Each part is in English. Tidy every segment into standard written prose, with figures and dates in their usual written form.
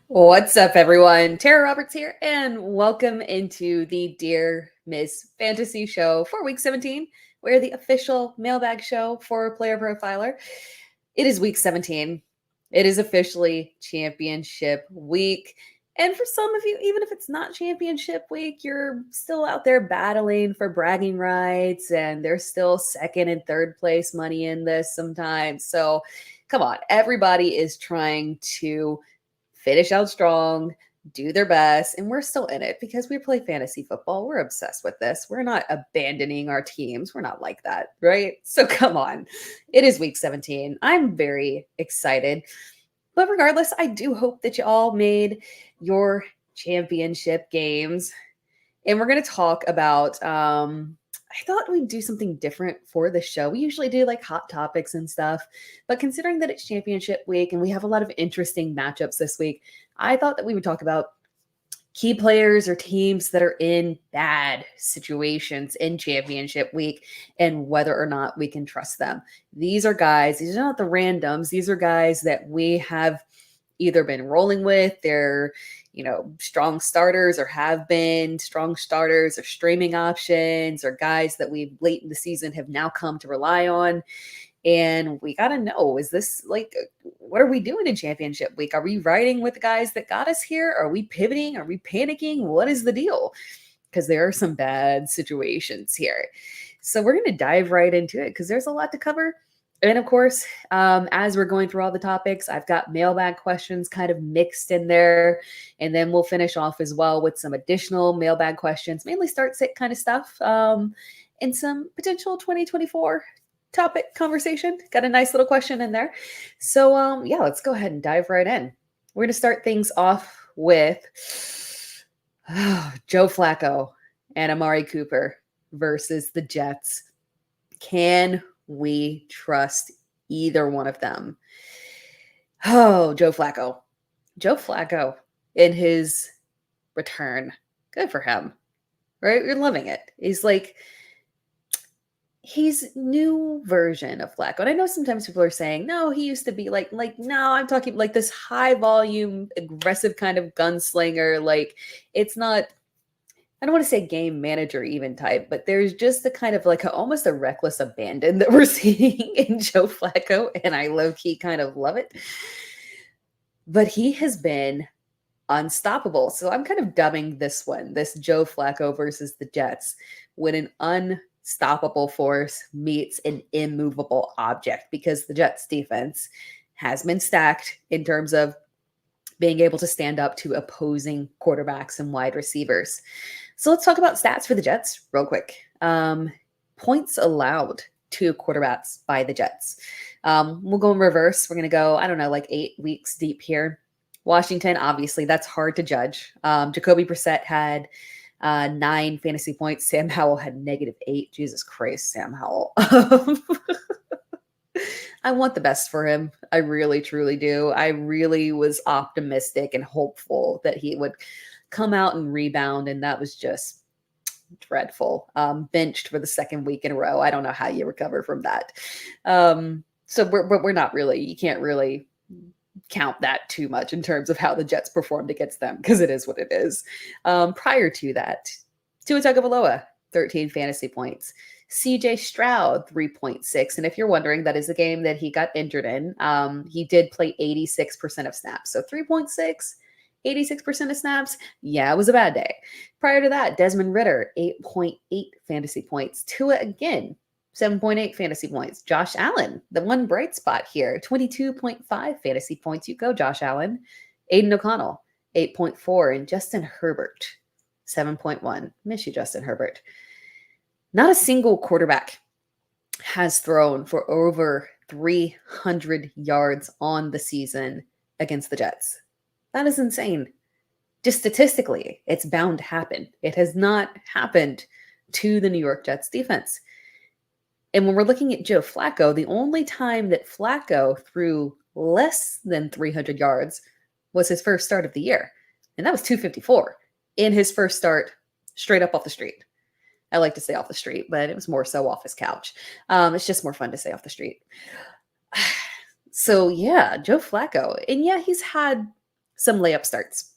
What's up, everyone? Tera Roberts here, and welcome into the Dear Miss Fantasy Show for Week 17. We're the official mailbag show for Player Profiler. It is Week 17. It is officially championship week. And for some of you, even if it's not championship week, you're still out there battling for bragging rights, and there's still second and third place money in this sometimes. So come on, everybody is trying to finish out strong, do their best, and we're still in it because we play fantasy football. We're obsessed with this. We're not abandoning our teams. We're not like that, right? So come on. It is week 17. I'm very excited. But regardless, I do hope that you all made your championship games. And we're going to talk about I thought we'd do something different for the show. We usually do like hot topics and stuff, but considering that it's championship week and we have a lot of interesting matchups this week, I thought that we would talk about key players or teams that are in bad situations in championship week and whether or not we can trust them. These are not the randoms. These are guys that we have either been rolling with, they're strong starters or have been strong starters or streaming options or guys that we late in the season have now come to rely on. And we got to know, is this what are we doing in championship week? Are we riding with the guys that got us here? Are we pivoting? Are we panicking? What is the deal? Because there are some bad situations here. So we're going to dive right into it because there's a lot to cover. And of course, as we're going through all the topics, I've got mailbag questions kind of mixed in there. And then we'll finish off as well with some additional mailbag questions, mainly start sit kind of stuff, and some potential 2024 topic conversation. Got a nice little question in there. So yeah, let's go ahead and dive right in. We're going to start things off with Joe Flacco and Amari Cooper versus the Jets. Can we trust either one of them? Oh, Joe Flacco. Joe Flacco in his return. Good for him. Right? You're loving it. He's new version of Flacco. And I know sometimes people are saying, no, he used to be no, I'm talking like this high volume, aggressive kind of gunslinger. It's not, I don't want to say game manager even type, but there's just a kind of almost a reckless abandon that we're seeing in Joe Flacco. And I low-key kind of love it. But he has been unstoppable. So I'm kind of dubbing this Joe Flacco versus the Jets, when an unstoppable force meets an immovable object, because the Jets defense has been stacked in terms of being able to stand up to opposing quarterbacks and wide receivers. So let's talk about stats for the Jets real quick. Points allowed to quarterbacks by the Jets. We'll go in reverse. We're going to go, 8 weeks deep here. Washington, obviously, that's hard to judge. Jacoby Brissett had 9 fantasy points. Sam Howell had -8. Jesus Christ, Sam Howell. I want the best for him. I really, truly do. I really was optimistic and hopeful that he would come out and rebound, and that was just dreadful. Benched for the second week in a row. I don't know how you recover from that. So we're not really, you can't really count that too much in terms of how the Jets performed against them, because it is what it is. Prior to that, Tua Tagovailoa, 13 fantasy points. CJ Stroud, 3.6. And if you're wondering, that is the game that he got injured in. He did play 86% of snaps. So 3.6, 86% of snaps. Yeah, it was a bad day. Prior to that, Desmond Ridder, 8.8 fantasy points. Tua again, 7.8 fantasy points. Josh Allen, the one bright spot here, 22.5 fantasy points. You go, Josh Allen. Aiden O'Connell, 8.4. And Justin Herbert, 7.1. Miss you, Justin Herbert. Not a single quarterback has thrown for over 300 yards on the season against the Jets. That is insane. Just statistically, it's bound to happen. It has not happened to the New York Jets defense. And when we're looking at Joe Flacco, the only time that Flacco threw less than 300 yards was his first start of the year. And that was 254 in his first start, straight up off the street. I like to say off the street, but it was more so off his couch. It's just more fun to say off the street. So yeah, Joe Flacco. And yeah, he's had some layup starts.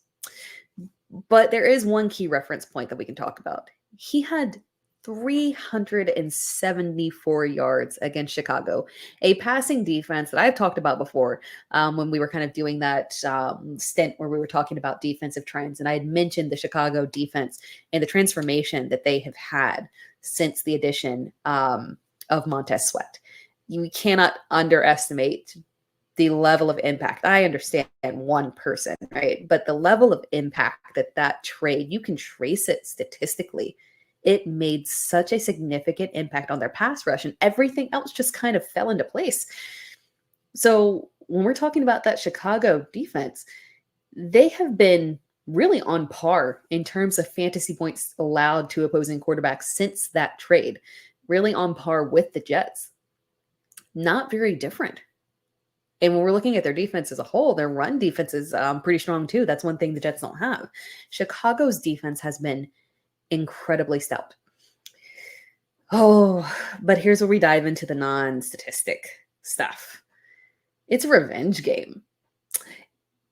But there is one key reference point that we can talk about. He had 374 yards against Chicago, a passing defense that I've talked about before when we were kind of doing that stint where we were talking about defensive trends. And I had mentioned the Chicago defense and the transformation that they have had since the addition of Montez Sweat. You cannot underestimate the level of impact. I understand one person, right? But the level of impact that trade, you can trace it statistically. It made such a significant impact on their pass rush, and everything else just kind of fell into place. So when we're talking about that Chicago defense, they have been really on par in terms of fantasy points allowed to opposing quarterbacks since that trade, really on par with the Jets. Not very different. And when we're looking at their defense as a whole, their run defense is pretty strong too. That's one thing the Jets don't have. Chicago's defense has been incredibly stout. Oh, but here's where we dive into the non-statistic stuff. It's a revenge game.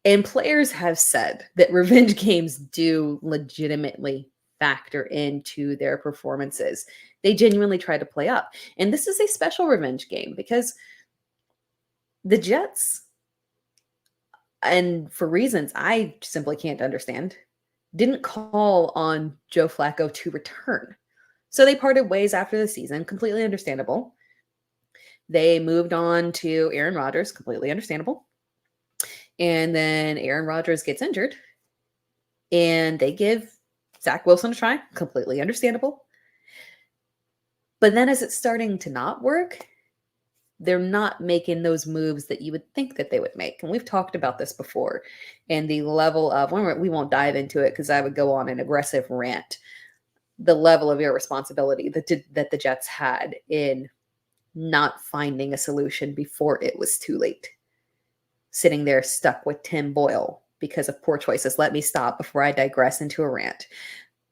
And players have said that revenge games do legitimately factor into their performances. They genuinely try to play up. And this is a special revenge game because the Jets, and for reasons I simply can't understand, didn't call on Joe Flacco to return. So they parted ways after the season, completely understandable. They moved on to Aaron Rodgers, completely understandable. And then Aaron Rodgers gets injured, and they give Zach Wilson a try, completely understandable. But then as it's starting to not work, they're not making those moves that you would think that they would make. And we've talked about this before, and the level of, we won't dive into it because I would go on an aggressive rant, the level of irresponsibility that the Jets had in not finding a solution before it was too late. Sitting there stuck with Tim Boyle because of poor choices. Let me stop before I digress into a rant.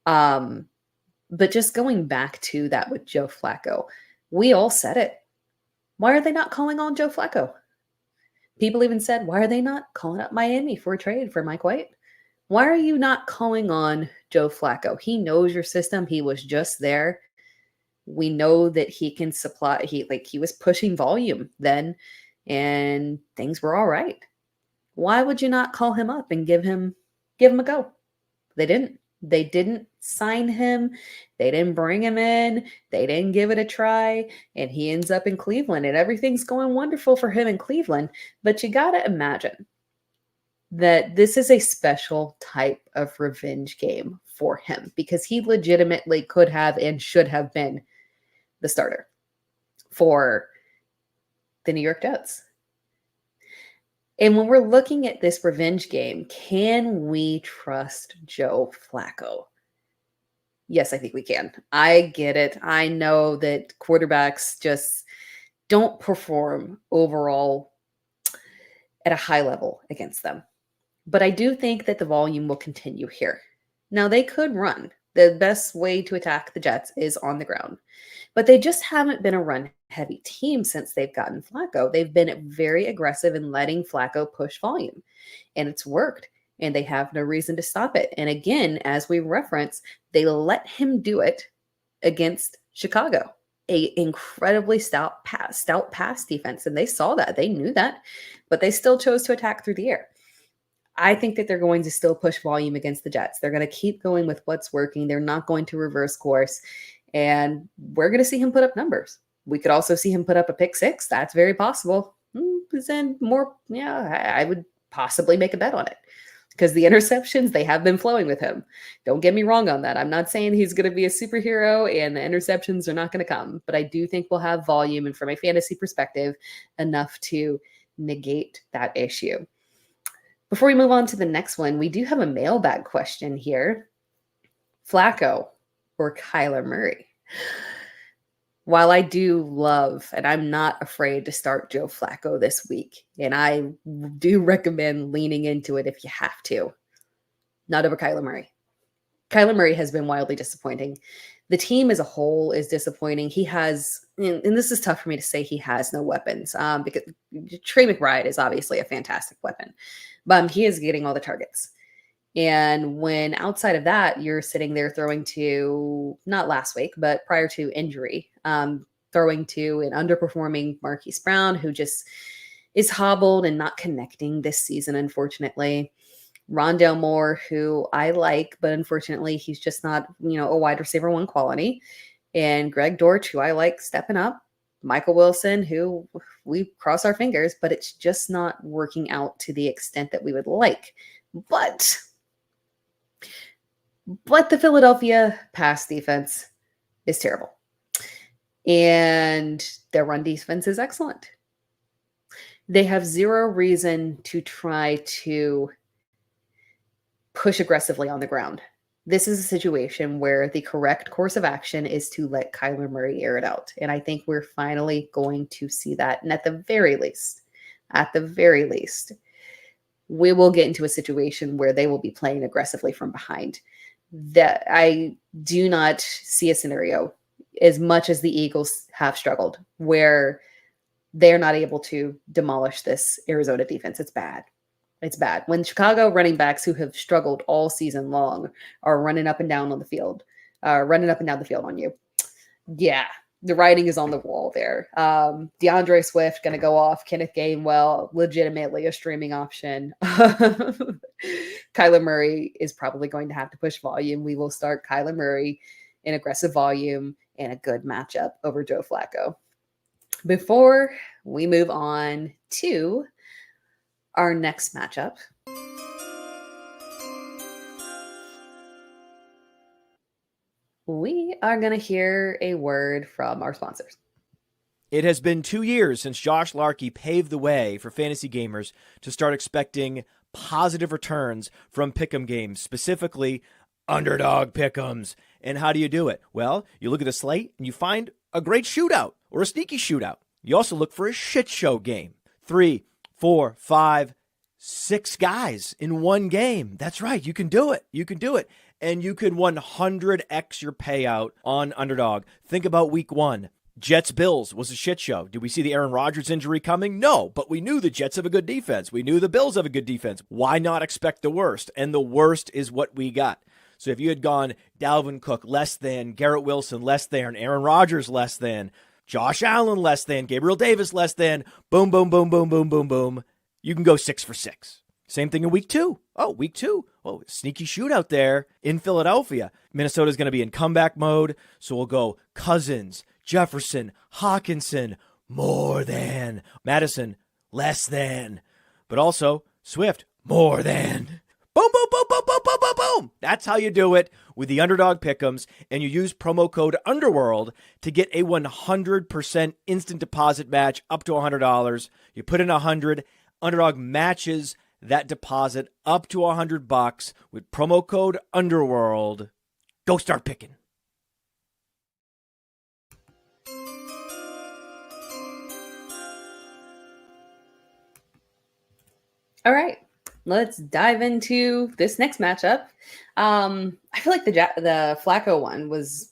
But just going back to that with Joe Flacco, we all said it. Why are they not calling on Joe Flacco? People even said, why are they not calling up Miami for a trade for Mike White? Why are you not calling on Joe Flacco? He knows your system. He was just there. We know that he can supply. He was pushing volume then, and things were all right. Why would you not call him up and give him a go? They didn't. They didn't sign him. They didn't bring him in. They didn't give it a try. And he ends up in Cleveland, and everything's going wonderful for him in Cleveland. But you got to imagine that this is a special type of revenge game for him because he legitimately could have and should have been the starter for the New York Jets. And when we're looking at this revenge game, can we trust Joe Flacco? Yes, I think we can. I get it. I know that quarterbacks just don't perform overall at a high level against them. But I do think that the volume will continue here. Now, they could run. The best way to attack the Jets is on the ground. But they just haven't been a run-heavy team since they've gotten Flacco. They've been very aggressive in letting Flacco push volume. And it's worked. And they have no reason to stop it. And again, as we reference, they let him do it against Chicago. A incredibly stout pass defense. And they saw that. They knew that. But they still chose to attack through the air. I think that they're going to still push volume against the Jets. They're going to keep going with what's working. They're not going to reverse course. And we're going to see him put up numbers. We could also see him put up a pick six. That's very possible. Then more, I would possibly make a bet on it. Because the interceptions, they have been flowing with him. Don't get me wrong on that. I'm not saying he's going to be a superhero and the interceptions are not going to come. But I do think we'll have volume. And from a fantasy perspective, enough to negate that issue. Before we move on to the next one, we do have a mailbag question here. Flacco or Kyler Murray? While I do love, and I'm not afraid to start Joe Flacco this week, and I do recommend leaning into it if you have to, not over Kyler Murray. Kyler Murray has been wildly disappointing. The team as a whole is disappointing. He has, and this is tough for me to say, he has no weapons, because Trey McBride is obviously a fantastic weapon, but he is getting all the targets. And when outside of that, you're sitting there throwing to, not last week, but prior to injury, throwing to an underperforming Marquise Brown, who just is hobbled and not connecting this season, unfortunately. Rondale Moore, who I like, but unfortunately he's just not, a wide receiver one quality. And Greg Dortch, who I like stepping up. Michael Wilson, who we cross our fingers, but it's just not working out to the extent that we would like. But the Philadelphia pass defense is terrible. And their run defense is excellent. They have zero reason to try to push aggressively on the ground. This is a situation where the correct course of action is to let Kyler Murray air it out. And I think we're finally going to see that. And at the very least, we will get into a situation where they will be playing aggressively from behind. That I do not see a scenario, as much as the Eagles have struggled, where they're not able to demolish this Arizona defense. It's bad. It's bad. When Chicago running backs who have struggled all season long are running up and down on the field, running up and down the field on you. Yeah, the writing is on the wall there. DeAndre Swift going to go off. Kenneth Gainwell, legitimately a streaming option. Kyler Murray is probably going to have to push volume. We will start Kyler Murray in aggressive volume and a good matchup over Joe Flacco. Before we move on to our next matchup, we are going to hear a word from our sponsors. It has been 2 years since Josh Larkey paved the way for fantasy gamers to start expecting positive returns from pick'em games, specifically underdog pick'ems. And how do you do it? Well, you look at the slate and you find a great shootout or a sneaky shootout. You also look for a shit show game. 3, 4, 5, 6 guys in one game. That's right. You can do it. And you can 100x your payout on underdog. Think about week 1. Jets-Bills was a shit show. Did we see the Aaron Rodgers injury coming? No, but we knew the Jets have a good defense. We knew the Bills have a good defense. Why not expect the worst? And the worst is what we got. So if you had gone Dalvin Cook less than, Garrett Wilson less than, Aaron Rodgers less than, Josh Allen less than, Gabriel Davis less than, boom, boom, boom, boom, boom, boom, boom, you can go 6 for 6. Same thing in week 2. Week 2. Sneaky shootout there in Philadelphia. Minnesota's going to be in comeback mode, so we'll go Cousins, Jefferson, Hawkinson, more than, Madison, less than, but also Swift, more than. Boom, boom, boom, boom, boom, boom, boom, boom. That's how you do it with the underdog pick'ems, and you use promo code Underworld to get a 100% instant deposit match up to $100. You put in $100, Underdog matches that deposit up to $100 with promo code Underworld. Go start picking. All right, let's dive into this next matchup. I feel like the Flacco one was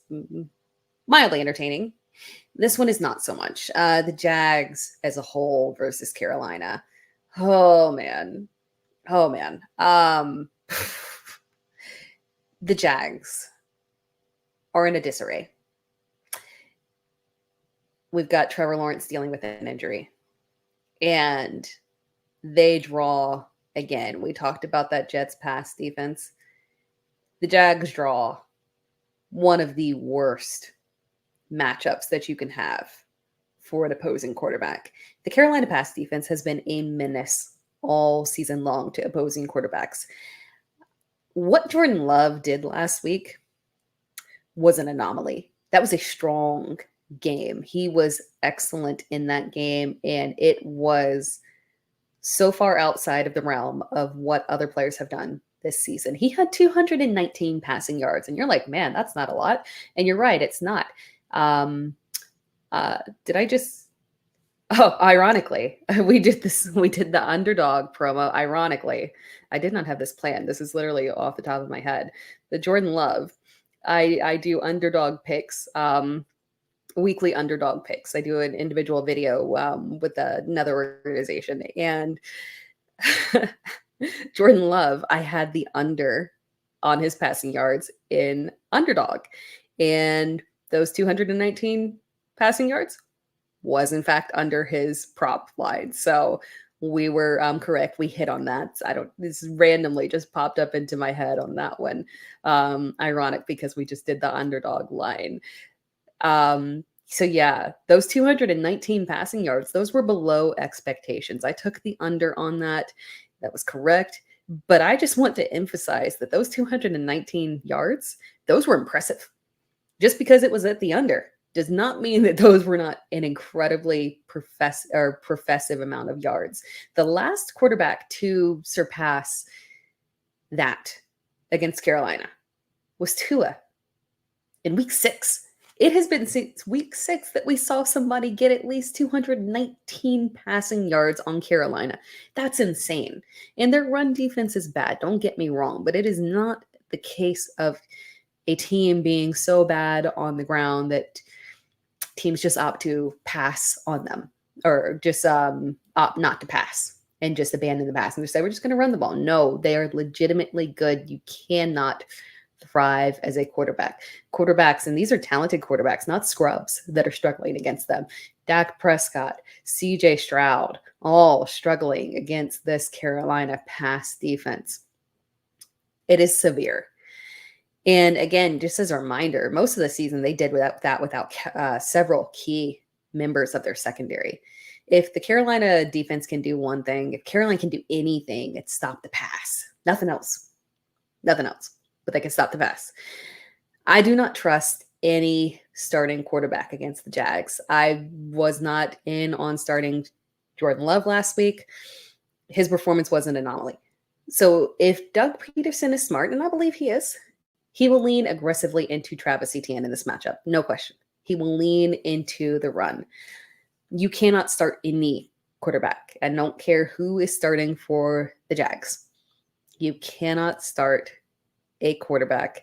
mildly entertaining. This one is not so much. The Jags as a whole versus Carolina. Oh man. The Jags are in a disarray. We've got Trevor Lawrence dealing with an injury. And they draw again. We talked about that Jets pass defense. The Jags draw one of the worst matchups that you can have for an opposing quarterback. The Carolina pass defense has been a menace all season long to opposing quarterbacks. What Jordan Love did last week was an anomaly. That was a strong game. He was excellent in that game, and it was so far outside of the realm of what other players have done this season. He had 219 passing yards, and you're like, man, that's not a lot. And you're right, it's not. Did I just... Oh, ironically, we did the underdog promo. Ironically, I did not have this planned. This is literally off the top of my head. The Jordan Love. I do underdog picks, weekly underdog picks. I do an individual video with another organization. And Jordan Love, I had the under on his passing yards in underdog. And those 219 passing yards was in fact under his prop line. So we were correct. We hit on that. This randomly just popped up into my head on that one. Ironic because we just did the underdog line. So yeah, those 219 passing yards, those were below expectations. I took the under on that. That was correct. But I just want to emphasize that those 219 yards, those were impressive. Just because it was at the under does not mean that those were not an incredibly professive amount of yards. The last quarterback to surpass that against Carolina was Tua in week 6. It has been since week 6 that we saw somebody get at least 219 passing yards on Carolina. That's insane. And their run defense is bad, don't get me wrong, but it is not the case of a team being so bad on the ground that teams just opt to pass on them, or just opt not to pass and just abandon the pass and just say, we're just going to run the ball. No, they are legitimately good. You cannot thrive as a quarterback. Quarterbacks, and these are talented quarterbacks, not scrubs, that are struggling against them. Dak Prescott, CJ Stroud, all struggling against this Carolina pass defense. It is severe. And again, just as a reminder, most of the season they did without several key members of their secondary. If the Carolina defense can do one thing, if Carolina can do anything, it's stop the pass. Nothing else. Nothing else. But they can stop the pass. I do not trust any starting quarterback against the Jags. I was not in on starting Jordan Love last week. His performance was an anomaly. So if Doug Peterson is smart, and I believe he is, he will lean aggressively into Travis Etienne in this matchup. No question. He will lean into the run. You cannot start any quarterback. I don't care who is starting for the Jags. You cannot start a quarterback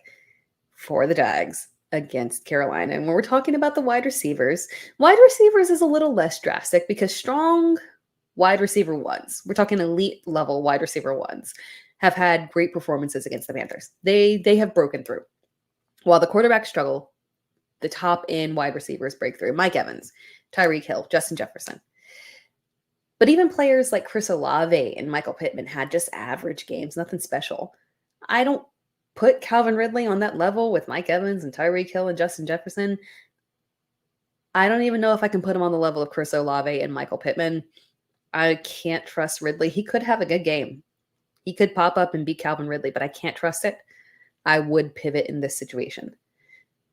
for the Jags against Carolina. And when we're talking about the wide receivers is a little less drastic because strong wide receiver ones, we're talking elite level wide receiver ones, have had great performances against the Panthers. They have broken through. While the quarterbacks struggle, the top end wide receivers break through. Mike Evans, Tyreek Hill, Justin Jefferson. But even players like Chris Olave and Michael Pittman had just average games, nothing special. I don't put Calvin Ridley on that level with Mike Evans and Tyreek Hill and Justin Jefferson. I don't even know if I can put him on the level of Chris Olave and Michael Pittman. I can't trust Ridley. He could have a good game. He could pop up and beat Calvin Ridley, but I can't trust it. I would pivot in this situation.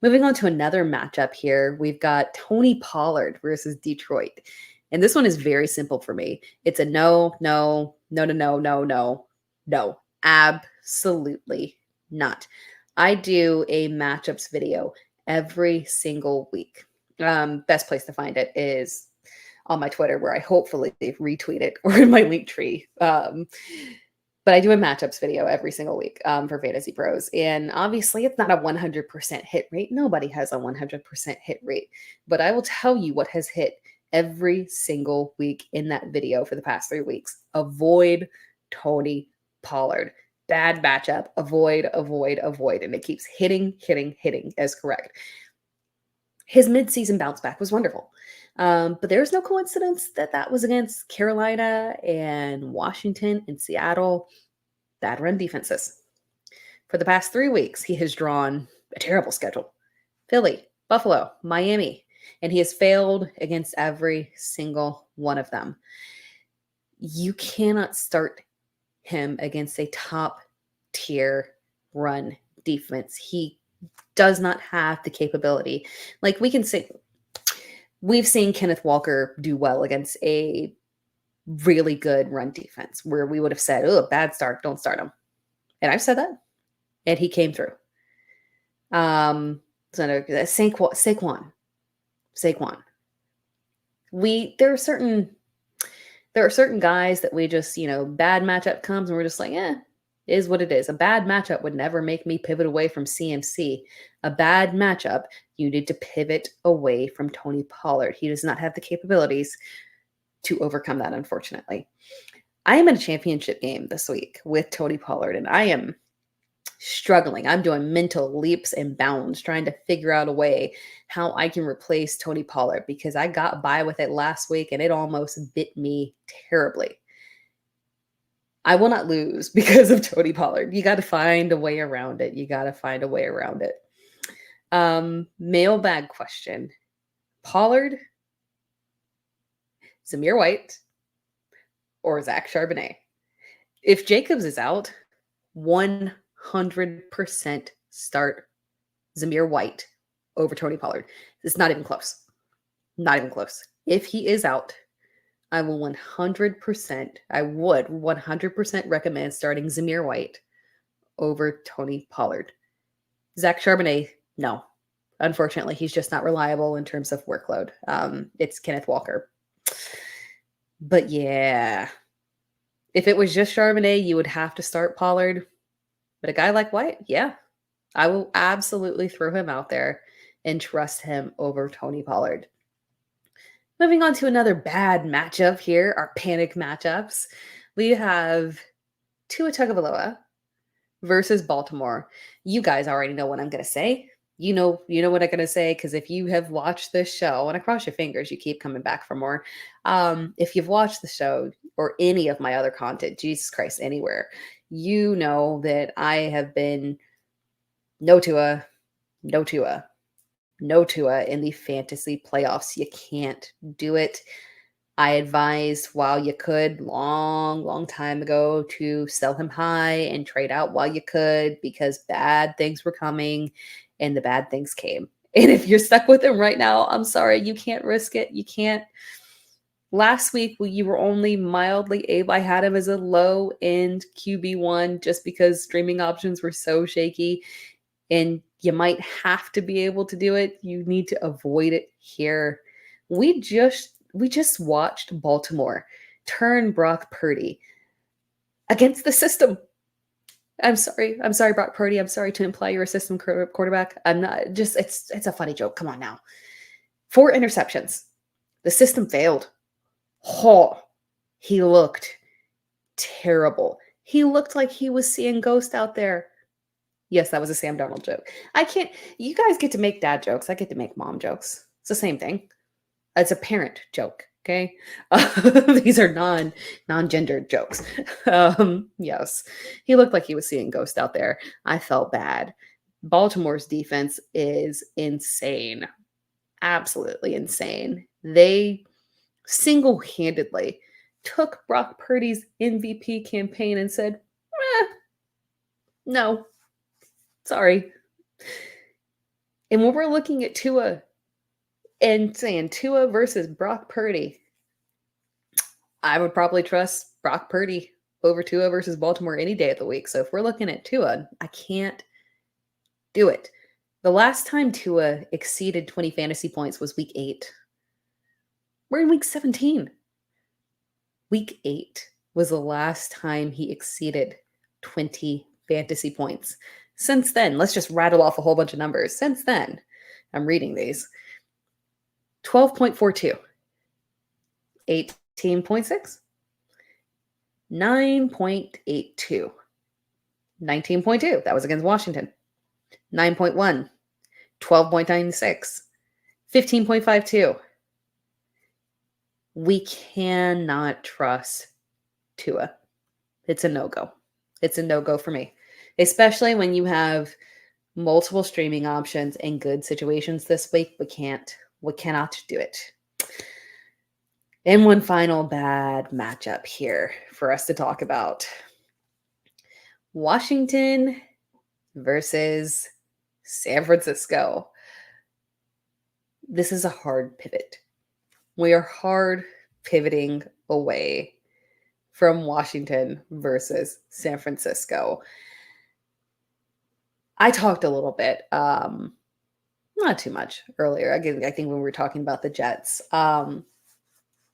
Moving on to another matchup here, we've got Tony Pollard versus Detroit. And this one is very simple for me. It's a no. Absolutely not. I do a matchups video every single week. Best place to find it is on my Twitter, where I hopefully retweet it, or in my link tree. But I do a matchups video every single week for Fantasy Pros. And obviously, it's not a 100% hit rate. Nobody has a 100% hit rate. But I will tell you what has hit every single week in that video for the past 3 weeks. Avoid Tony Pollard. Bad matchup. Avoid. And it keeps hitting as correct. His midseason bounce back was wonderful. But there's no coincidence that that was against Carolina and Washington and Seattle. Bad run defenses. For the past 3 weeks, he has drawn a terrible schedule. Philly, Buffalo, Miami, and he has failed against every single one of them. You cannot start him against a top tier run defense. He does not have the capability. Like we can say, we've seen Kenneth Walker do well against a really good run defense where we would have said, oh, bad start, don't start him. And I've said that. And he came through. Saquon. there are certain guys that we just, bad matchup comes and we're just like, is what it is. A bad matchup would never make me pivot away from CMC. A bad matchup, you need to pivot away from Tony Pollard. He does not have the capabilities to overcome that, unfortunately. I am in a championship game this week with Tony Pollard, and I am struggling. I'm doing mental leaps and bounds, trying to figure out a way how I can replace Tony Pollard because I got by with it last week and it almost bit me terribly. I will not lose because of Tony Pollard. You got to find a way around it. Mailbag question. Pollard, Zamir White, or Zach Charbonnet? If Jacobs is out, 100% start Zamir White over Tony Pollard. It's not even close. If he is out, I will 100% recommend starting Zamir White over Tony Pollard. Zach Charbonnet, no. Unfortunately, he's just not reliable in terms of workload. It's Kenneth Walker. But yeah, if it was just Charbonnet, you would have to start Pollard. But a guy like White, yeah, I will absolutely throw him out there and trust him over Tony Pollard. Moving on to another bad matchup here, our panic matchups. We have Tua Tagovailoa versus Baltimore. You guys already know what I'm going to say. You know what I'm going to say, because if you have watched this show, and I cross your fingers, you keep coming back for more. If you've watched the show or any of my other content, Jesus Christ, anywhere, you know that I have been no Tua in the fantasy playoffs. You can't do it. I advised while you could long time ago to sell him high and trade out while you could because bad things were coming and the bad things came. And if you're stuck with him right now, I'm sorry, you can't risk it. You can't. Last week, you were only mildly able. I had him as a low-end QB1 just because streaming options were so shaky. And you might have to be able to do it. You need to avoid it here. We just watched Baltimore turn Brock Purdy against the system. I'm sorry, Brock Purdy. I'm sorry to imply you're a system quarterback. I'm not. It's a funny joke. Come on now. 4 interceptions. The system failed. Oh, he looked terrible. He looked like he was seeing ghosts out there. Yes, that was a Sam Darnold joke. You guys get to make dad jokes. I get to make mom jokes. It's the same thing. It's a parent joke, okay? These are non-gendered jokes. Yes, he looked like he was seeing ghosts out there. I felt bad. Baltimore's defense is insane. Absolutely insane. They single-handedly took Brock Purdy's MVP campaign and said, no. Sorry. And when we're looking at Tua and saying Tua versus Brock Purdy, I would probably trust Brock Purdy over Tua versus Baltimore any day of the week. So if we're looking at Tua, I can't do it. The last time Tua exceeded 20 fantasy points was week 8. We're in week 17. Week 8 was the last time he exceeded 20 fantasy points. Since then, let's just rattle off a whole bunch of numbers. Since then, I'm reading these. 12.42, 18.6, 9.82, 19.2. That was against Washington. 9.1, 12.96, 15.52. We cannot trust Tua. It's a no-go. It's a no-go for me. Especially when you have multiple streaming options and good situations this week. We cannot do it. And one final bad matchup here for us to talk about. Washington versus San Francisco. This is a hard pivot. We are hard pivoting away from Washington versus San Francisco. I talked a little bit, not too much earlier. I think when we were talking about the Jets,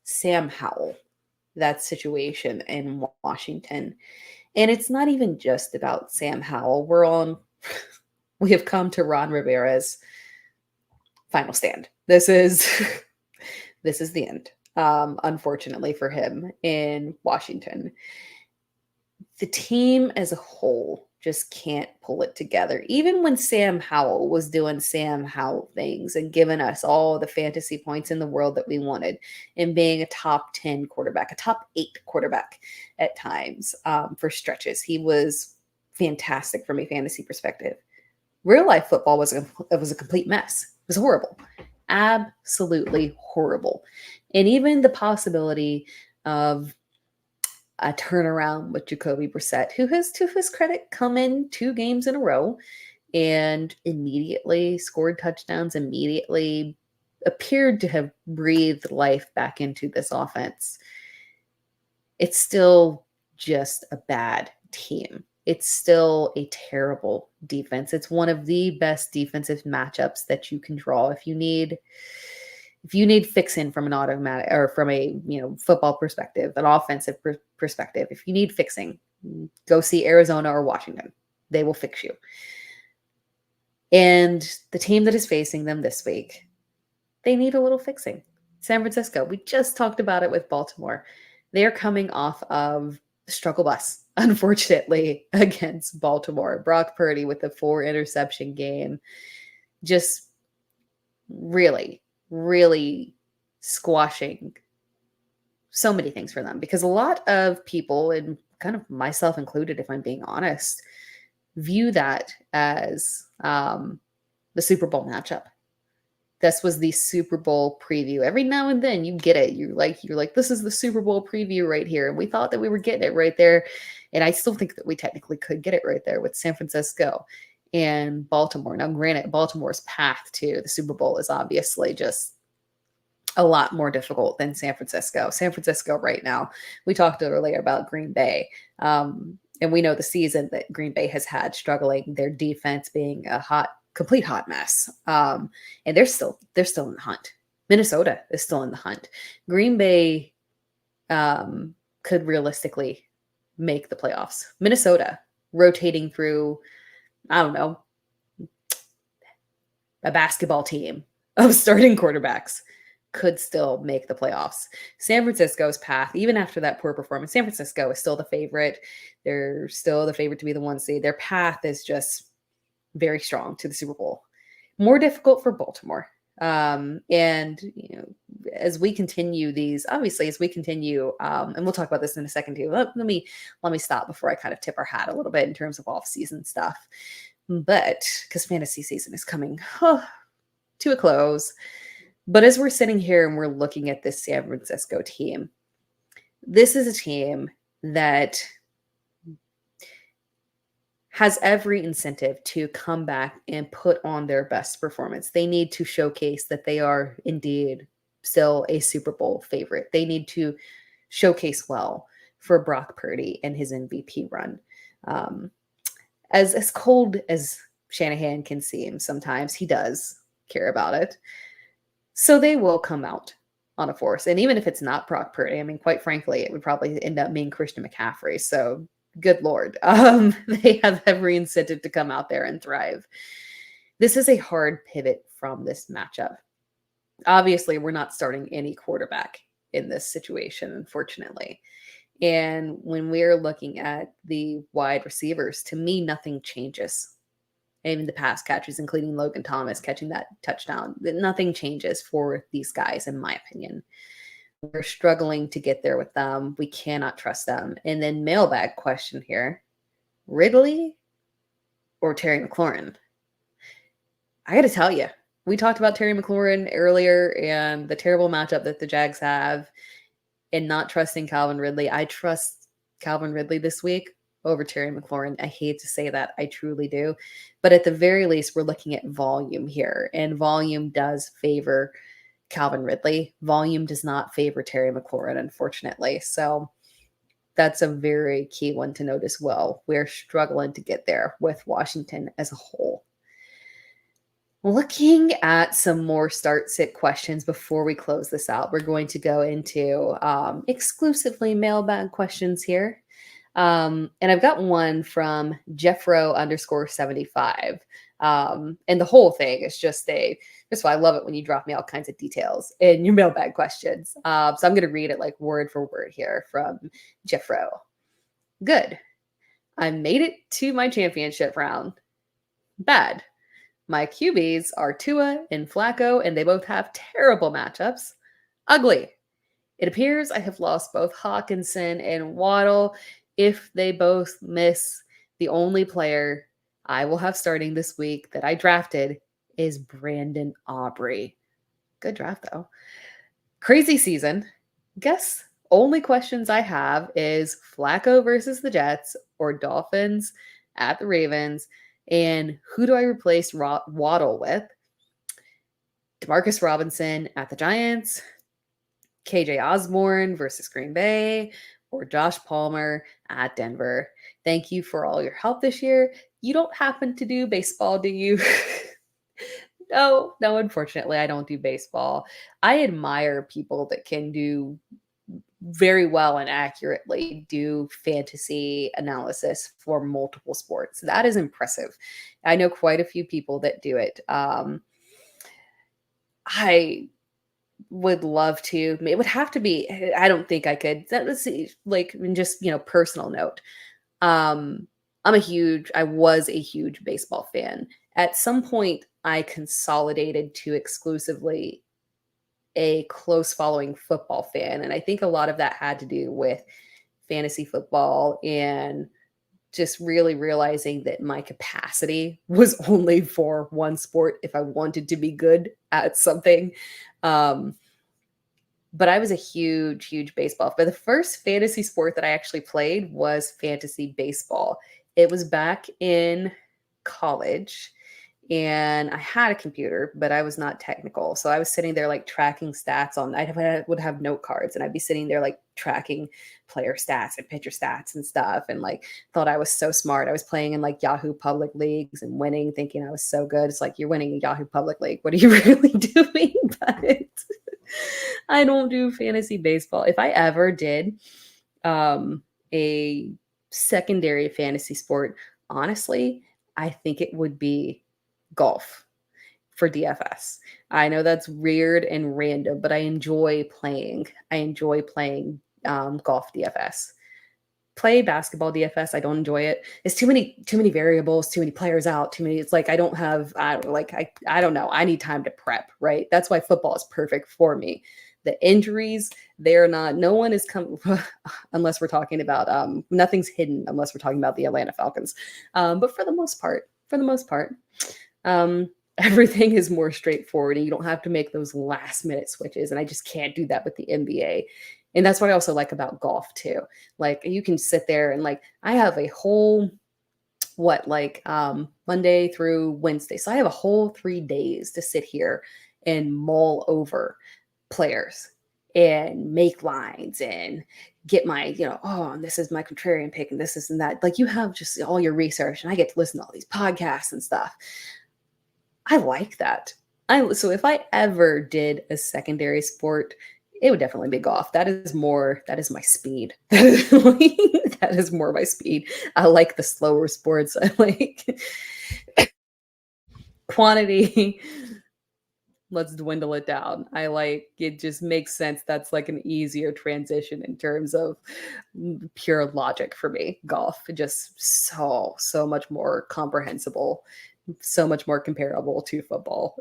Sam Howell, that situation in Washington. And it's not even just about Sam Howell. We have come to Ron Rivera's final stand. This is this is the end. Unfortunately for him in Washington. The team as a whole just can't pull it together. Even when Sam Howell was doing Sam Howell things and giving us all the fantasy points in the world that we wanted, and being a top 10 quarterback, a top 8 quarterback at times for stretches, he was fantastic from a fantasy perspective. Real life football was a complete mess. It was horrible. Absolutely horrible. And even the possibility of a turnaround with Jacoby Brissett, who has, to his credit, come in 2 games in a row and immediately scored touchdowns, immediately appeared to have breathed life back into this offense. It's still just a bad team. It's still a terrible defense. It's one of the best defensive matchups that you can draw. If you need fixing from an automatic or from a football perspective, an offensive perspective, if you need fixing, go see Arizona or Washington. They will fix you. And the team that is facing them this week, they need a little fixing. San Francisco, we just talked about it with Baltimore. They're coming off of the struggle bus, unfortunately, against Baltimore. Brock Purdy with a 4 interception game, just really squashing so many things for them, because a lot of people, and kind of myself included, if I'm being honest, view that as the Super Bowl matchup. This was the Super Bowl preview. Every now and then you get it. You're like, this is the Super Bowl preview right here. And we thought that we were getting it right there. And I still think that we technically could get it right there with San Francisco and Baltimore. Now, granted, Baltimore's path to the Super Bowl is obviously just a lot more difficult than San Francisco. San Francisco right now, we talked earlier about Green Bay. And we know the season that Green Bay has had, struggling, their defense being a complete hot mess. And they're still in the hunt. Minnesota is still in the hunt. Green Bay could realistically make the playoffs. Minnesota rotating through, I don't know, a basketball team of starting quarterbacks could still make the playoffs. San Francisco's path, even after that poor performance, San Francisco is still the favorite. They're still the favorite to be the 1 seed. Their path is just very strong to the Super Bowl. More difficult for Baltimore. And as we continue these, obviously, and we'll talk about this in a second too. Let me stop before I kind of tip our hat a little bit in terms of off-season stuff. But because fantasy season is coming to a close. But as we're sitting here and we're looking at this San Francisco team, this is a team that has every incentive to come back and put on their best performance. They need to showcase that they are indeed still a Super Bowl favorite. They need to showcase well for Brock Purdy and his MVP run. As cold as Shanahan can seem, sometimes he does care about it. So they will come out on a force. And even if it's not Brock Purdy, I mean, quite frankly, it would probably end up being Christian McCaffrey. So good Lord. They have every incentive to come out there and thrive. This is a hard pivot from this matchup. Obviously, we're not starting any quarterback in this situation, unfortunately. And when we're looking at the wide receivers, to me, nothing changes. Even the pass catchers, including Logan Thomas catching that touchdown, nothing changes for these guys, in my opinion. We're struggling to get there with them. We cannot trust them. And then mailbag question here, Ridley or Terry McLaurin? I got to tell you, we talked about Terry McLaurin earlier and the terrible matchup that the Jags have and not trusting Calvin Ridley. I trust Calvin Ridley this week over Terry McLaurin. I hate to say that. I truly do. But at the very least, we're looking at volume here. And volume does favor Calvin Ridley. Volume does not favor Terry McLaurin, unfortunately. So that's a very key one to note as well. We're struggling to get there with Washington as a whole. Looking at some more start sit questions before we close this out, we're going to go into exclusively mailbag questions here. And I've got one from Jeffro_75. And the whole thing is just that's why I love it when you drop me all kinds of details in your mailbag questions. So I'm going to read it like word for word here from Jeffro. Good. I made it to my championship round. Bad. My QBs are Tua and Flacco, and they both have terrible matchups. Ugly. It appears I have lost both Hawkinson and Waddle. If they both miss, the only player I will have starting this week that I drafted is Brandon Aubrey. Good draft, though. Crazy season. Guess only questions I have is Flacco versus the Jets or Dolphins at the Ravens. And who do I replace Waddle with? Demarcus Robinson at the Giants, KJ Osborne versus Green Bay, or Josh Palmer at Denver. Thank you for all your help this year. You don't happen to do baseball, do you? No, unfortunately, I don't do baseball. I admire people that can do very well and accurately do fantasy analysis for multiple sports. That is impressive. I know quite a few people that do it. I would love to. It would have to be. I don't think I could. Let's see. Like, just personal note. I was a huge baseball fan. At some point, I consolidated to exclusively a close following football fan. And I think a lot of that had to do with fantasy football and just really realizing that my capacity was only for one sport if I wanted to be good at something. But I was a huge baseball. But the first fantasy sport that I actually played was fantasy baseball. It was back in college. And I had a computer, but I was not technical. So I was sitting there like tracking stats I would have note cards and I'd be sitting there like tracking player stats and pitcher stats and stuff. And like thought I was so smart. I was playing in like Yahoo public leagues and winning, thinking I was so good. It's like, you're winning a Yahoo public league. What are you really doing? But I don't do fantasy baseball. If I ever did a secondary fantasy sport, honestly, I think it would be golf for DFS. I know that's weird and random, but I enjoy playing. Golf DFS. Play basketball DFS. I don't enjoy it. It's too many variables, too many players out, too many. It's like I don't know. I need time to prep, right? That's why football is perfect for me. The injuries, they're not, no one is coming unless we're talking about nothing's hidden unless we're talking about the Atlanta Falcons. But for the most part, everything is more straightforward and you don't have to make those last minute switches. And I just can't do that with the NBA. And that's what I also like about golf too. Like you can sit there and like, I have a whole, Monday through Wednesday. So I have a whole 3 days to sit here and mull over players and make lines and get my, this is my contrarian pick and this and that. Like you have just all your research and I get to listen to all these podcasts and stuff. I like that. So if I ever did a secondary sport, it would definitely be golf. That is my speed. That is more my speed. I like the slower sports. I like quantity. Let's dwindle it down. I like it, just makes sense. That's like an easier transition in terms of pure logic for me. Golf, just so much more comprehensible, so much more comparable to football.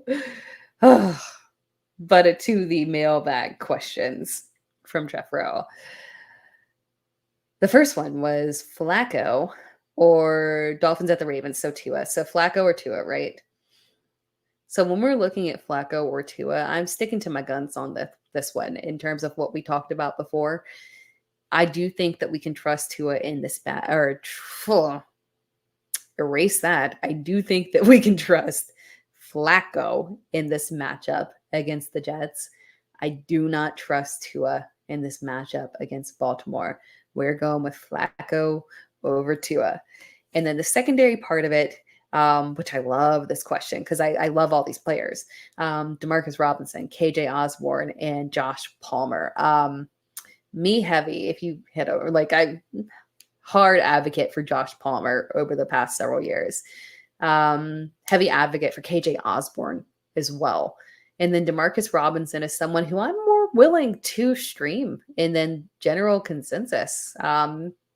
But to the mailbag questions from Jeff Rowe. The first one was Flacco or Dolphins at the Ravens. So Tua. So Flacco or Tua, right? So when we're looking at Flacco or Tua, I'm sticking to my guns on this one in terms of what we talked about before. I do think that we can trust Tua in this erase that. I do think that we can trust Flacco in this matchup against the Jets. I do not trust Tua in this matchup against Baltimore. We're going with Flacco over Tua. And then the secondary part of it, which I love this question because I love all these players. Demarcus Robinson, KJ Osborne, and Josh Palmer. Me heavy, if you hit over, like I hard advocate for Josh Palmer over the past several years. Heavy advocate for KJ Osborne as well. And then Demarcus Robinson is someone who I'm more willing to stream and then general consensus.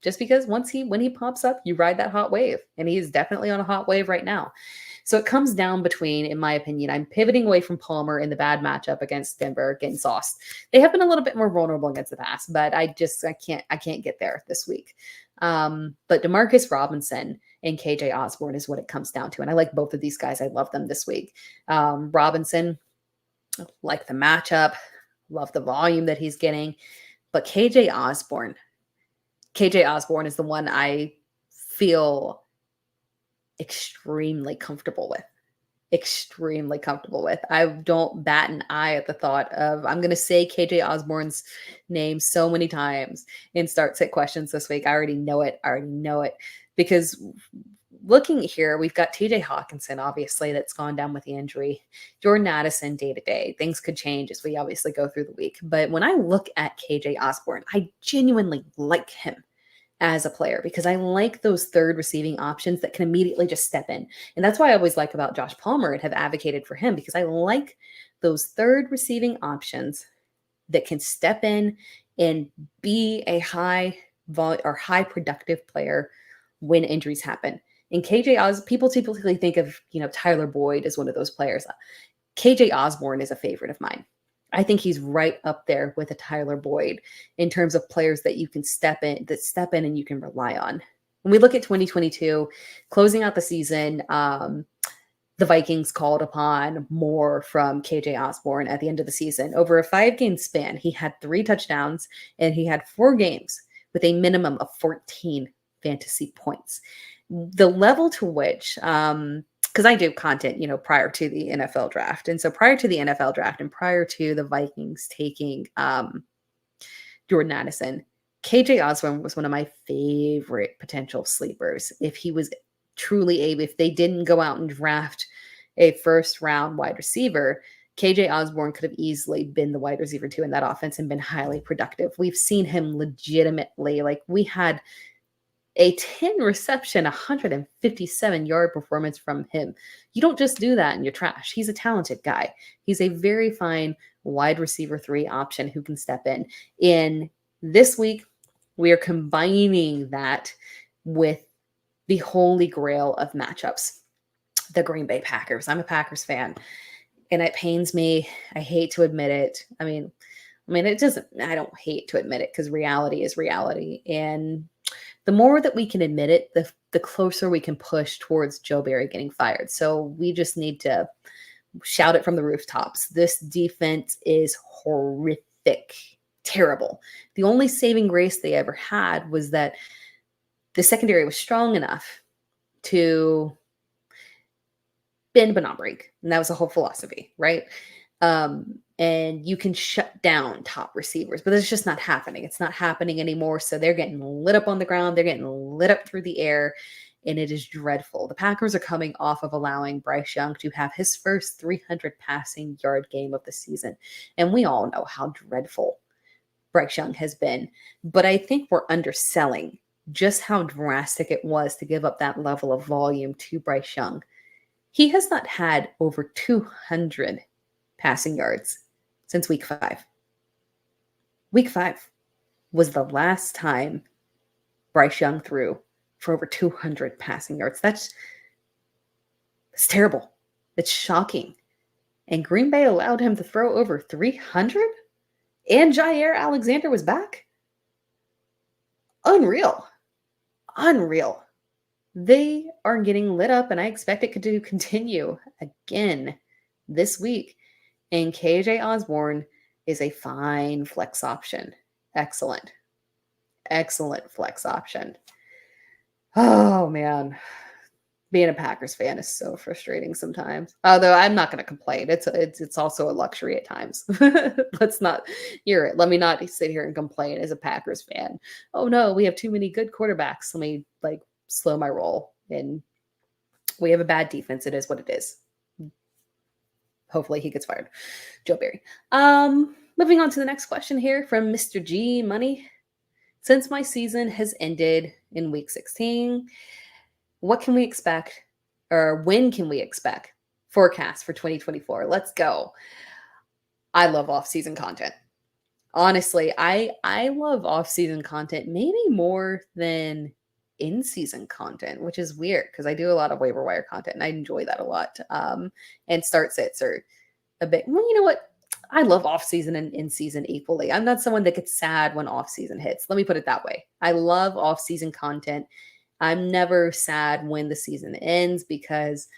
Just because when he pops up, you ride that hot wave, and he's definitely on a hot wave right now. So it comes down between, in my opinion, I'm pivoting away from Palmer in the bad matchup against Denver, getting sauced. They have been a little bit more vulnerable against the pass, but I can't get there this week. But Demarcus Robinson and KJ Osborne is what it comes down to. And I like both of these guys. I love them this week. Robinson, like the matchup, love the volume that he's getting. But KJ Osborne is the one I feel extremely comfortable with. I don't bat an eye at the thought of, I'm going to say KJ Osborne's name so many times and start sit questions this week. I already know it because looking here, we've got TJ Hawkinson, obviously, that's gone down with the injury. Jordan Addison, day to day. Things could change as we obviously go through the week. But when I look at KJ Osborne, I genuinely like him as a player because I like those third receiving options that can immediately just step in. And that's why I always like about Josh Palmer and have advocated for him, because I like those third receiving options that can step in and be a high productive player when injuries happen. And KJ Os, people typically think of, Tyler Boyd as one of those players. KJ Osborne is a favorite of mine. I think he's right up there with a Tyler Boyd in terms of players that you can step in and you can rely on. When we look at 2022, closing out the season, the Vikings called upon more from KJ Osborne at the end of the season. Over a 5-game span, he had 3 touchdowns and he had 4 games with a minimum of 14 fantasy points. The level to which, because I do content, prior to the NFL draft. And so prior to the NFL draft and prior to the Vikings taking Jordan Addison, KJ Osborne was one of my favorite potential sleepers. If they didn't go out and draft a first round wide receiver, KJ Osborne could have easily been the wide receiver 2 in that offense and been highly productive. We've seen him legitimately, we had a 10 reception, 157 yard performance from him. You don't just do that in your trash. He's a talented guy. He's a very fine wide receiver 3 option who can step in. In this week, we are combining that with the holy grail of matchups, the Green Bay Packers. I'm a Packers fan, and it pains me. I hate to admit it. I mean, it doesn't, I don't hate to admit it because reality is reality. And the more that we can admit it, the closer we can push towards Joe Barry getting fired. So we just need to shout it from the rooftops. This defense is horrific, terrible. The only saving grace they ever had was that the secondary was strong enough to bend but not break. And that was the whole philosophy, right? And you can shut down top receivers, but it's just not happening. It's not happening anymore. So they're getting lit up on the ground. They're getting lit up through the air, and it is dreadful. The Packers are coming off of allowing Bryce Young to have his first 300 passing yard game of the season. And we all know how dreadful Bryce Young has been. But I think we're underselling just how drastic it was to give up that level of volume to Bryce Young. He has not had over 200 passing yards since week 5. Week 5 was the last time Bryce Young threw for over 200 passing yards. That's terrible. It's shocking. And Green Bay allowed him to throw over 300? And Jair Alexander was back? Unreal. They are getting lit up, and I expect it to continue again this week. And KJ Osborne is a fine flex option. Excellent flex option. Oh, man. Being a Packers fan is so frustrating sometimes. Although I'm not going to complain. It's also a luxury at times. Let's not hear it. Let me not sit here and complain as a Packers fan. Oh, no, we have too many good quarterbacks. Let me slow my roll and We have a bad defense. It is what it is. Hopefully he gets fired. Joe Barry. Moving on to the next question here from Mr. G Money. Since my season has ended in week 16, what can we expect, or when can we expect forecast for 2024? Let's go. I love off-season content. Honestly, I love off-season content maybe more than in-season content, which is weird because I do a lot of waiver wire content and I enjoy that a lot. And start sits are a bit, well, you know what? I love off-season and in-season equally. I'm not someone that gets sad when off-season hits. Let me put it that way. I love off-season content. I'm never sad when the season ends because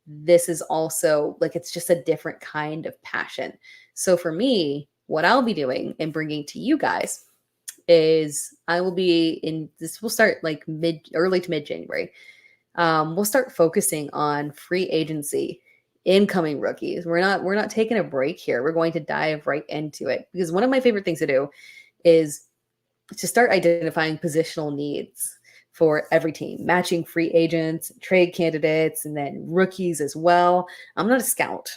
this is also like, it's just a different kind of passion. So for me, what I'll be doing and bringing to you guys is I will be in this, we'll start like early to mid January. We'll start focusing on free agency, incoming rookies. We're not taking a break here. We're going to dive right into it because one of my favorite things to do is to start identifying positional needs for every team, matching free agents, trade candidates, and then rookies as well. I'm not a scout,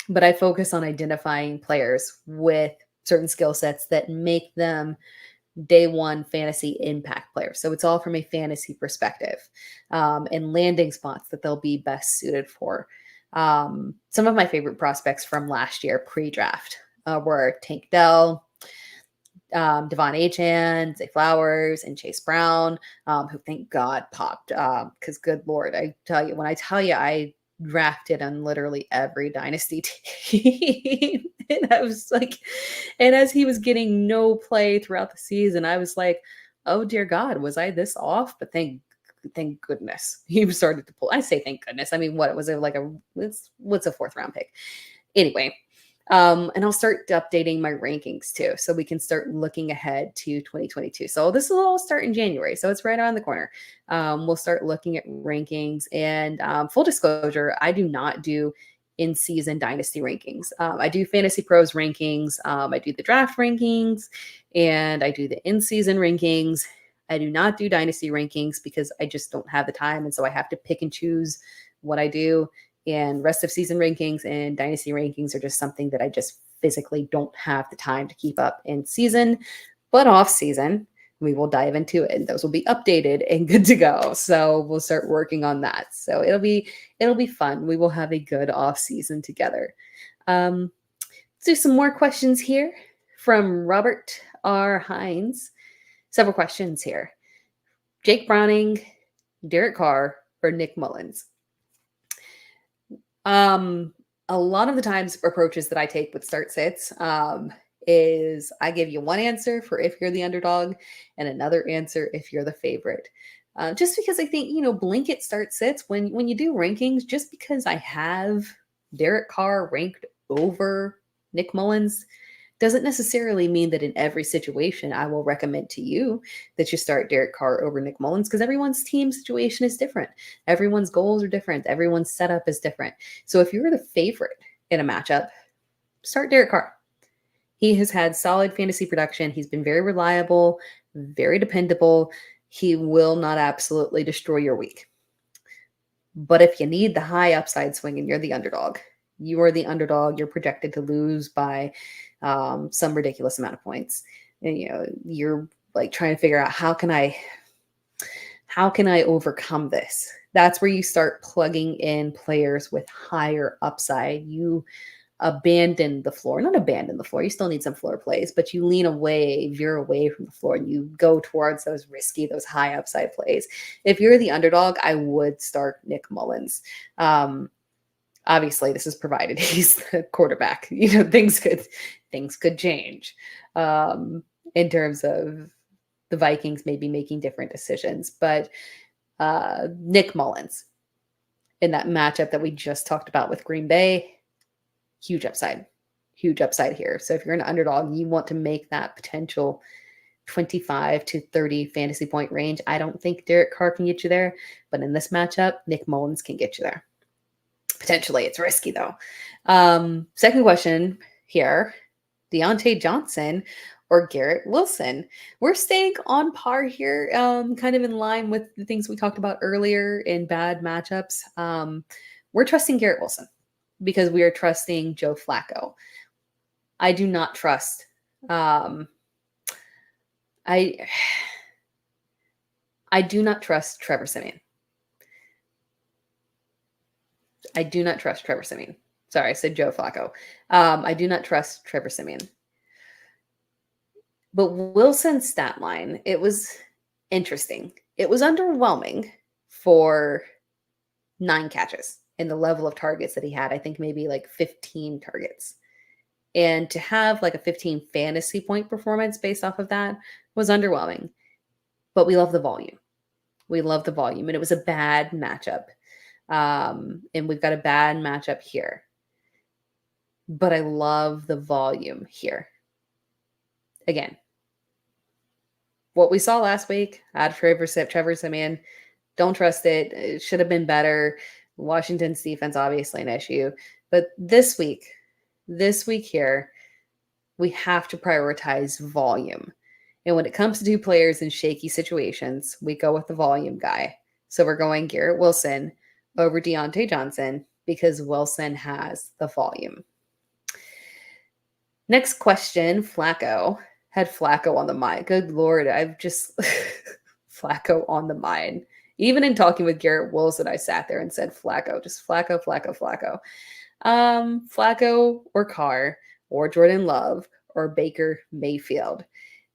but I focus on identifying players with certain skill sets that make them day one fantasy impact players. So it's all from a fantasy perspective, and landing spots that they'll be best suited for. Some of my favorite prospects from last year pre-draft were Tank Dell, Devon Achane, Zay Flowers, and Chase Brown, who thank God popped. Because good Lord, I tell you, I drafted on literally every dynasty team. And I was like, and as he was getting no play throughout the season, I was like, oh dear God, was I this off? But thank goodness he started to pull. I say thank goodness. I mean, what was it like what's a 4th round pick? Anyway. And I'll start updating my rankings too, so we can start looking ahead to 2022. So this will all start in January, so it's right around the corner. We'll start looking at rankings, and full disclosure, I do not do in-season dynasty rankings. I do Fantasy Pros rankings. I do the draft rankings, and I do the in-season rankings. I do not do dynasty rankings because I just don't have the time, and so I have to pick and choose what I do. And rest of season rankings and dynasty rankings are just something that I just physically don't have the time to keep up in season. But off season, we will dive into it, and those will be updated and good to go. So we'll start working on that. So it'll be fun. We will have a good off season together. Let's do some more questions here from Robert R. Hines. Several questions here. Jake Browning, Derek Carr, or Nick Mullins? A lot of the times approaches that I take with start sits is I give you one answer for if you're the underdog and another answer if you're the favorite. Just because I think, blanket start sits when you do rankings, just because I have Derek Carr ranked over Nick Mullins doesn't necessarily mean that in every situation I will recommend to you that you start Derek Carr over Nick Mullins, because everyone's team situation is different. Everyone's goals are different. Everyone's setup is different. So if you're the favorite in a matchup, start Derek Carr. He has had solid fantasy production. He's been very reliable, very dependable. He will not absolutely destroy your week. But if you need the high upside swing and you're the underdog, you're projected to lose by some ridiculous amount of points. And, you're like trying to figure out how can I overcome this? That's where you start plugging in players with higher upside. You not abandon the floor. You still need some floor plays, but you veer away from the floor, and you go towards those high upside plays. If you're the underdog, I would start Nick Mullins. Obviously, this is provided he's the quarterback. Things could change in terms of the Vikings maybe making different decisions. But Nick Mullins in that matchup that we just talked about with Green Bay, huge upside here. So if you're an underdog, you want to make that potential 25 to 30 fantasy point range. I don't think Derek Carr can get you there, but in this matchup, Nick Mullins can get you there. Potentially. It's risky though. Second question here, Diontae Johnson or Garrett Wilson. We're staying on par here, kind of in line with the things we talked about earlier in bad matchups. We're trusting Garrett Wilson because we are trusting Joe Flacco. I do not trust. I do not trust Trevor Siemian. I do not trust Trevor Siemian. Sorry, I said Joe Flacco. I do not trust Trevor Siemian. But Wilson's stat line, it was interesting. It was underwhelming for 9 catches and the level of targets that he had. I think maybe like 15 targets. And to have like a 15 fantasy point performance based off of that was underwhelming. But we love the volume. We love the volume. And it was a bad matchup. And we've got a bad matchup here. But I love the volume here. Again, what we saw last week, add Trevor Siemian, don't trust it. It should have been better. Washington's defense, obviously an issue. But this week here, we have to prioritize volume. And when it comes to 2 players in shaky situations, we go with the volume guy. So we're going Garrett Wilson over Diontae Johnson because Wilson has the volume. Next question, Flacco. Had Flacco on the mind. Good Lord, I've just Flacco on the mind. Even in talking with Garrett Wilson, I sat there and said Flacco, just Flacco. Flacco or Carr or Jordan Love or Baker Mayfield.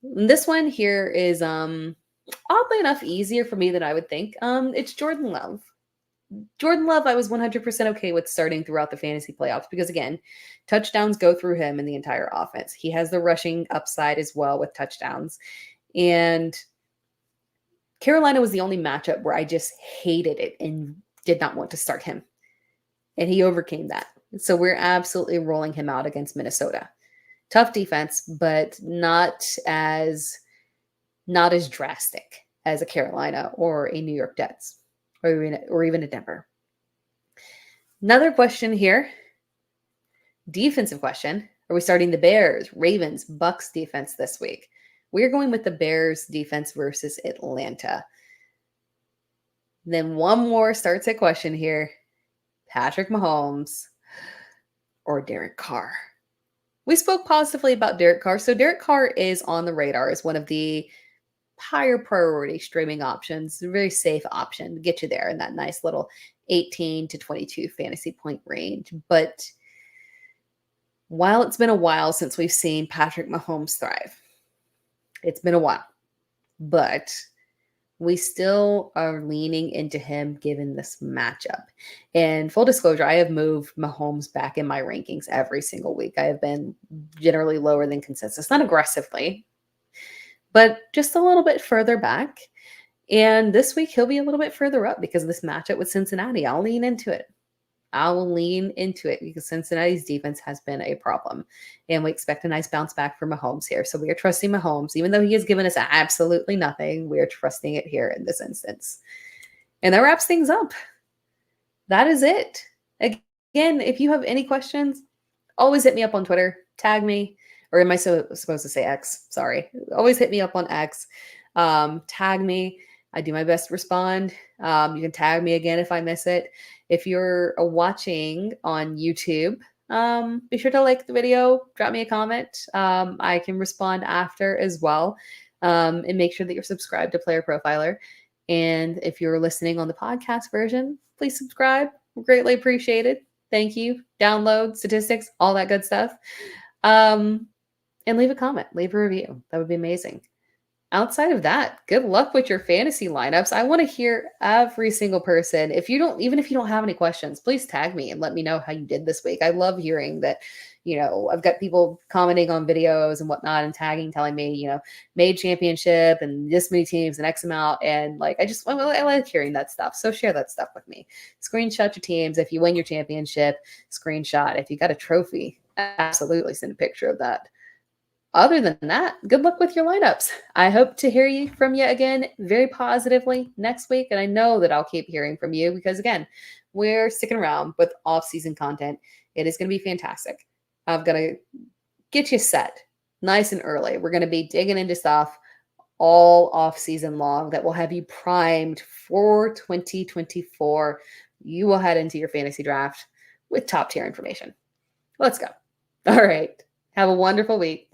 This one here is oddly enough easier for me than I would think. It's Jordan Love. Jordan Love, I was 100% okay with starting throughout the fantasy playoffs because, again, touchdowns go through him in the entire offense. He has the rushing upside as well with touchdowns. And Carolina was the only matchup where I just hated it and did not want to start him. And he overcame that. So we're absolutely rolling him out against Minnesota. Tough defense, but not as drastic as a Carolina or a New York Jets. Or even a Denver. Another question here. Defensive question. Are we starting the Bears, Ravens, Bucs defense this week? We're going with the Bears defense versus Atlanta. Then one more starts at question here. Patrick Mahomes or Derek Carr. We spoke positively about Derek Carr. So Derek Carr is on the radar as one of the higher priority streaming options, a very safe option to get you there in that nice little 18 to 22 fantasy point range. But while it's been a while since we've seen Patrick Mahomes thrive, it's been a while, but we still are leaning into him given this matchup. And full disclosure, I have moved Mahomes back in my rankings every single week. I have been generally lower than consensus, not aggressively, but just a little bit further back. And this week, he'll be a little bit further up because of this matchup with Cincinnati. I'll lean into it. Because Cincinnati's defense has been a problem. And we expect a nice bounce back for Mahomes here. So we are trusting Mahomes. Even though he has given us absolutely nothing, we are trusting it here in this instance. And that wraps things up. That is it. Again, if you have any questions, always hit me up on Twitter. Tag me. Or am I supposed to say X? Sorry. Always hit me up on X. Tag me. I do my best to respond. You can tag me again if I miss it. If you're watching on YouTube, be sure to like the video, drop me a comment. I can respond after as well. And make sure that you're subscribed to Player Profiler. And if you're listening on the podcast version, please subscribe. Greatly appreciated. Thank you. Download, statistics, all that good stuff. And leave a comment, leave a review. That would be amazing. Outside of that, good luck with your fantasy lineups. I want to hear every single person. Even if you don't have any questions, please tag me and let me know how you did this week. I love hearing that, I've got people commenting on videos and whatnot and tagging, telling me, made championship and this many teams and X amount. And I like hearing that stuff. So share that stuff with me. Screenshot your teams. If you win your championship, screenshot. If you got a trophy, absolutely send a picture of that. Other than that, good luck with your lineups. I hope to hear from you again very positively next week. And I know that I'll keep hearing from you because, again, we're sticking around with off-season content. It is going to be fantastic. I've got to get you set, nice and early. We're going to be digging into stuff all off season long that will have you primed for 2024. You will head into your fantasy draft with top tier information. Let's go. All right. Have a wonderful week. Thanks.